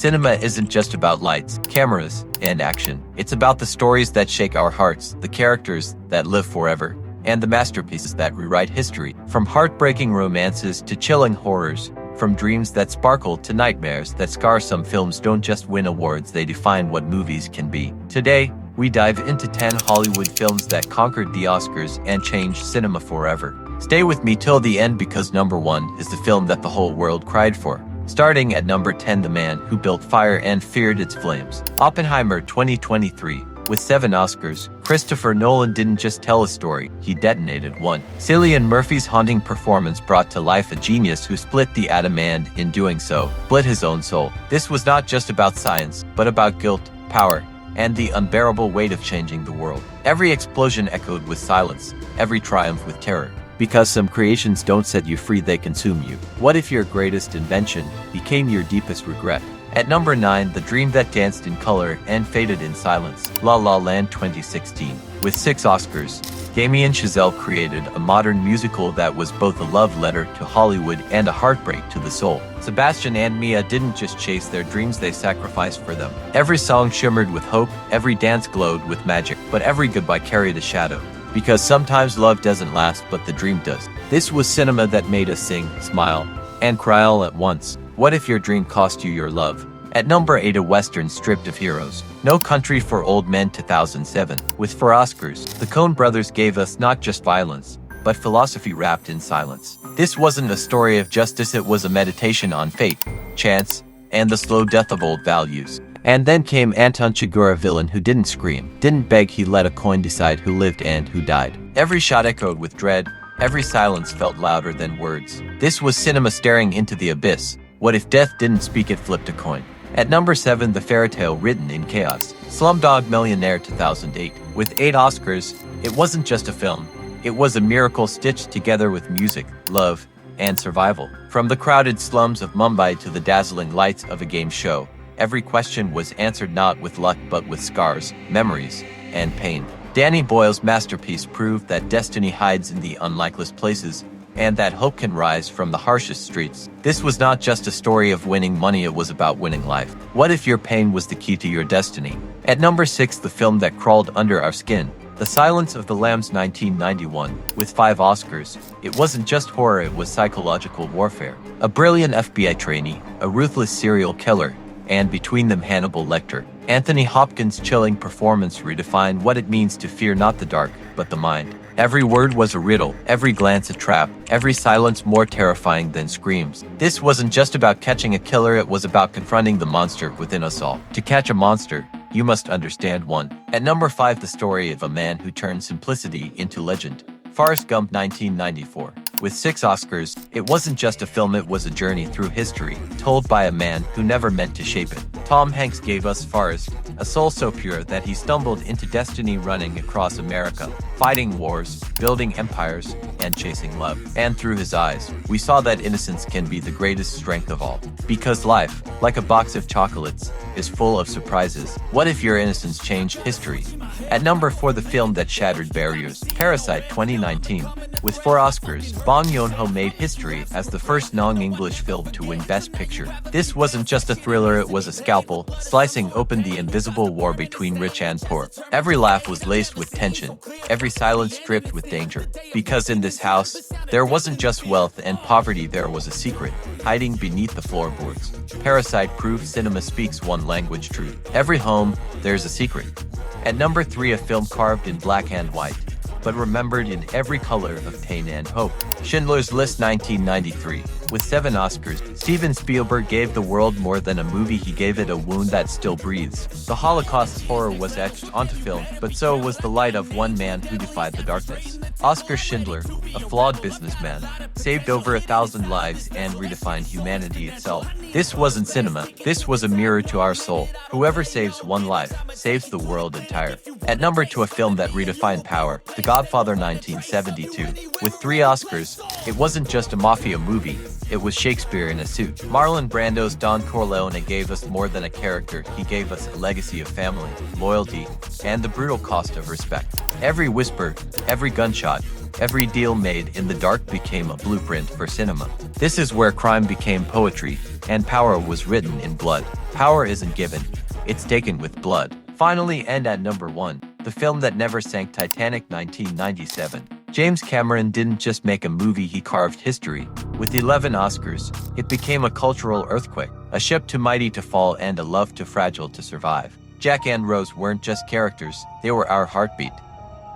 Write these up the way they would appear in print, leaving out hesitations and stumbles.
Cinema isn't just about lights, cameras, and action. It's about the stories that shake our hearts, the characters that live forever, and the masterpieces that rewrite history. From heartbreaking romances to chilling horrors, from dreams that sparkle to nightmares that scar, some films don't just win awards, they define what movies can be. Today, we dive into 10 Hollywood films that conquered the Oscars and changed cinema forever. Stay with me till the end because number 1 is the film that the whole world cried for. Starting at number 10, The Man Who Built Fire and Feared Its Flames. Oppenheimer 2023. With 7 Oscars, Christopher Nolan didn't just tell a story, he detonated one. Cillian Murphy's haunting performance brought to life a genius who split the atom and, in doing so, split his own soul. This was not just about science, but about guilt, power, and the unbearable weight of changing the world. Every explosion echoed with silence, every triumph with terror. Because some creations don't set you free, they consume you. What if your greatest invention became your deepest regret? At number 9, The Dream That Danced in Color and Faded in Silence. La La Land 2016. With 6 Oscars, Damien Chazelle created a modern musical that was both a love letter to Hollywood and a heartbreak to the soul. Sebastian and Mia didn't just chase their dreams, they sacrificed for them. Every song shimmered with hope, every dance glowed with magic, but every goodbye carried a shadow. Because sometimes love doesn't last, but the dream does. This was cinema that made us sing, smile, and cry all at once. What if your dream cost you your love? At number 8, a Western stripped of heroes. No Country for Old Men 2007. With 4 Oscars, the Coen brothers gave us not just violence, but philosophy wrapped in silence. This wasn't a story of justice, it was a meditation on fate, chance, and the slow death of old values. And then came Anton Chigurh, a villain who didn't scream, didn't beg, he let a coin decide who lived and who died. Every shot echoed with dread, every silence felt louder than words. This was cinema staring into the abyss. What if death didn't speak, it flipped a coin? At number 7, the fairy tale written in chaos. Slumdog Millionaire 2008. With 8 Oscars, it wasn't just a film. It was a miracle stitched together with music, love, and survival. From the crowded slums of Mumbai to the dazzling lights of a game show, every question was answered not with luck but with scars, memories, and pain. Danny Boyle's masterpiece proved that destiny hides in the unlikeliest places, and that hope can rise from the harshest streets. This was not just a story of winning money, it was about winning life. What if your pain was the key to your destiny? At number 6, the film that crawled under our skin. The Silence of the Lambs 1991. With 5 Oscars, it wasn't just horror, it was psychological warfare. A brilliant FBI trainee, a ruthless serial killer, and between them Hannibal Lecter. Anthony Hopkins' chilling performance redefined what it means to fear not the dark, but the mind. Every word was a riddle, every glance a trap, every silence more terrifying than screams. This wasn't just about catching a killer, it was about confronting the monster within us all. To catch a monster, you must understand one. At number 5, the story of a man who turned simplicity into legend. Forrest Gump 1994. With 6 Oscars, it wasn't just a film, it was a journey through history, told by a man who never meant to shape it. Tom Hanks gave us Forrest, a soul so pure that he stumbled into destiny, running across America, fighting wars, building empires, and chasing love. And through his eyes, we saw that innocence can be the greatest strength of all. Because life, like a box of chocolates, is full of surprises. What if your innocence changed history? At number 4, the film that shattered barriers. Parasite 2019. With 4 Oscars, Bong Joon-ho made history as the first non-English film to win Best Picture. This wasn't just a thriller, it was a scalpel, slicing open the invisible war between rich and poor. Every laugh was laced with tension, every silence dripped with danger. Because in this house, there wasn't just wealth and poverty, there was a secret, hiding beneath the floorboards. Parasite proved cinema speaks one language, truth. Every home, there's a secret. At number 3, a film carved in black and white, but remembered in every color of pain and hope. Schindler's List 1993. With 7 Oscars, Steven Spielberg gave the world more than a movie, he gave it a wound that still breathes. The Holocaust's horror was etched onto film, but so was the light of one man who defied the darkness. Oskar Schindler, a flawed businessman, saved over 1,000 lives and redefined humanity itself. This wasn't cinema, this was a mirror to our soul. Whoever saves one life, saves the world entire. At number 2, a film that redefined power. The Godfather 1972. With 3 Oscars, it wasn't just a mafia movie, it was Shakespeare in a suit. Marlon Brando's Don Corleone gave us more than a character, he gave us a legacy of family, loyalty, and the brutal cost of respect. Every whisper, every gunshot, every deal made in the dark became a blueprint for cinema. This is where crime became poetry, and power was written in blood. Power isn't given, it's taken with blood. Finally, and at number 1, the film that never sank, Titanic, 1997. James Cameron didn't just make a movie, he carved history. With 11 Oscars, it became a cultural earthquake, a ship too mighty to fall and a love too fragile to survive. Jack and Rose weren't just characters, they were our heartbeat.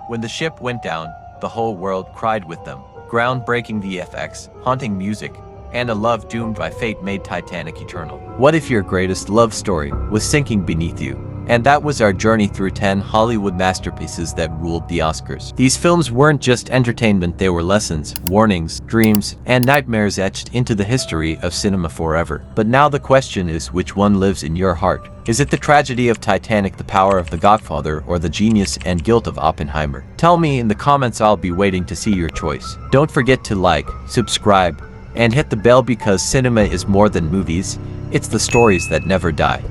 When the ship went down, the whole world cried with them. Groundbreaking VFX, haunting music, and a love doomed by fate made Titanic eternal. What if your greatest love story was sinking beneath you? And that was our journey through 10 Hollywood masterpieces that ruled the Oscars. These films weren't just entertainment, they were lessons, warnings, dreams, and nightmares etched into the history of cinema forever. But now the question is, which one lives in your heart? Is it the tragedy of Titanic, the power of the Godfather, or the genius and guilt of Oppenheimer? Tell me in the comments, I'll be waiting to see your choice. Don't forget to like, subscribe, and hit the bell, because cinema is more than movies, it's the stories that never die.